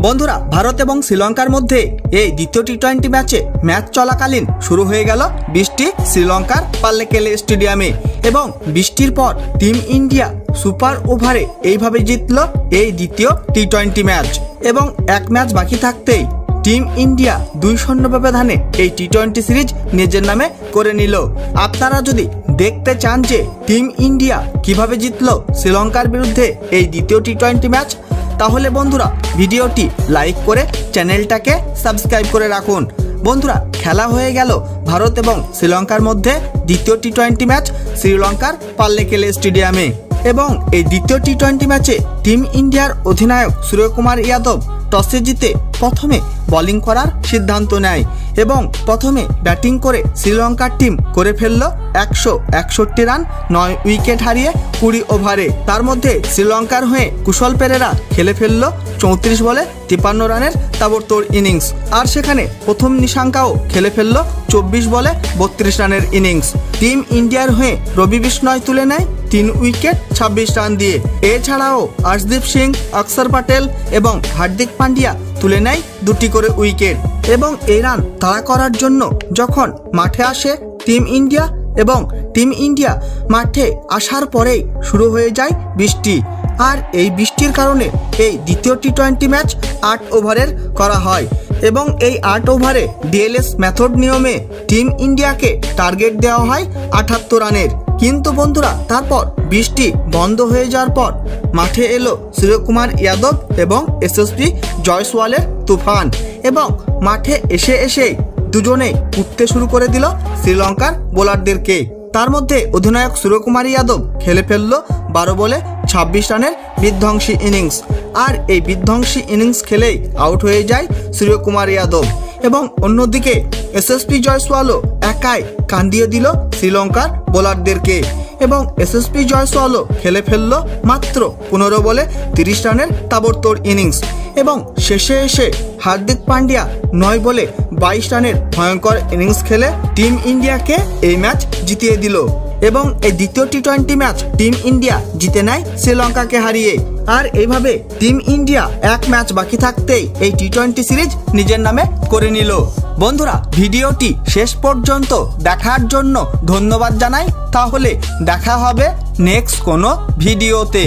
বন্ধুরা, ভারত এবং শ্রীলঙ্কার মধ্যে এই দ্বিতীয় টি-20 ম্যাচ চলাকালীন শুরু হয়ে গেল বৃষ্টি শ্রীলঙ্কার পাল্লেকেলে স্টেডিয়ামে এবং বৃষ্টির পর টিম ইন্ডিয়া সুপার ওভারে এইভাবে জিতল এই দ্বিতীয় টি-20 ম্যাচ এবং এক ম্যাচ বাকি থাকতেই টিম ইন্ডিয়া 2-0 ব্যবধানে এই টি-20 সিরিজ নিজের নামে করে নিল। আপনারা যদি দেখতে চান যে টিম ইন্ডিয়া কিভাবে জিতল শ্রীলঙ্কার বিরুদ্ধে এই দ্বিতীয় টি-20 ম্যাচ, তাহলে বন্ধুরা ভিডিওটি লাইক করে চ্যানেলটাকে সাবস্ক্রাইব করে রাখুন। বন্ধুরা, খেলা হয়ে গেল ভারত এবং শ্রীলঙ্কার মধ্যে দ্বিতীয় টি-20 ম্যাচ শ্রীলঙ্কার পাল্লেকেলে স্টেডিয়ামে এবং এই দ্বিতীয় টি-20 ম্যাচে টিম ইন্ডিয়ার অধিনায়ক সূর্যকুমার যাদব টসে জিতে প্রথমে বোলিং করার সিদ্ধান্ত নেয় এবং প্রথমে ব্যাটিং করে শ্রীলঙ্কার টিম করে ফেলল 161 রান 9 উইকেট হারিয়ে 20 ওভারে। তার মধ্যে শ্রীলঙ্কার হয়ে কুশল পেরেরা খেলে ফেলল 34 বলে 53 রানের তাবড়তোড় ইনিংস, আর সেখানে প্রথম নিশাঙ্কাও খেলে ফেলল 24 বলে 32 রানের ইনিংস। টিম ইন্ডিয়ার হয়ে রবি বিষ্ণয় তুলে নেয় 3 উইকেট 26 রান দিয়ে। এছাড়াও আর্শদীপ সিং, অক্ষর প্যাটেল এবং হার্দিক পান্ডিয়া তুলে নেয় 2টি করে উইকেট এবং এই রান তাড়া করার জন্য যখন মাঠে আসে টিম ইন্ডিয়া এবং টিম ইন্ডিয়া মাঠে আসার পরেই শুরু হয়ে যায় বৃষ্টি, আর এই বৃষ্টির কারণে এই দ্বিতীয় টি-20 ম্যাচ 8 ওভারের করা হয় এবং এই 8 ওভারে ডিএলএস মেথড নিয়মে টিম ইন্ডিয়াকে টার্গেট দেওয়া হয় 78 রানের। কিন্তু বন্ধুরা, তারপর বৃষ্টি বন্ধ হয়ে যাওয়ার পর মাঠে এলো সূর্যকুমার যাদব এবং এসএসপি জয়সওয়ালের তুফান এবং মাঠে এসে দুজনেই উঠতে শুরু করে দিল শ্রীলঙ্কার বোলারদেরকে। তার মধ্যে অধিনায়ক সূর্যকুমার যাদব খেলে ফেলল 12 বলে 26 রানের বিধ্বংসী ইনিংস, আর এই বিধ্বংসী ইনিংস খেলেই আউট হয়ে যায় সূর্যকুমার যাদব এবং অন্যদিকে এসএসপি জয়সওয়ালও একাই কান্দিয়ে দিল শ্রীলঙ্কার বোলারদেরকে এবং এসএসপি জয়সওয়ালও খেলে ফেলল মাত্র 15 বলে 30 রানের তাবড়তোড় ইনিংস এবং শেষে এসে হার্দিক পান্ডিয়া 9 বলে 22 রানের ভয়ঙ্কর ইনিংস খেলে টিম ইন্ডিয়াকে এই ম্যাচ জিতিয়ে দিল এবং এই দ্বিতীয় টি-20 ম্যাচ টিম ইন্ডিয়া জিতে নেয় শ্রীলঙ্কাকে হারিয়ে। আর এইভাবে টিম ইন্ডিয়া এক ম্যাচ বাকি থাকতেই এই টি-20 সিরিজ নিজের নামে করে নিল। বন্ধুরা, ভিডিওটি শেষ পর্যন্ত দেখার জন্য ধন্যবাদ জানাই। তাহলে দেখা হবে নেক্সট কোনো ভিডিওতে।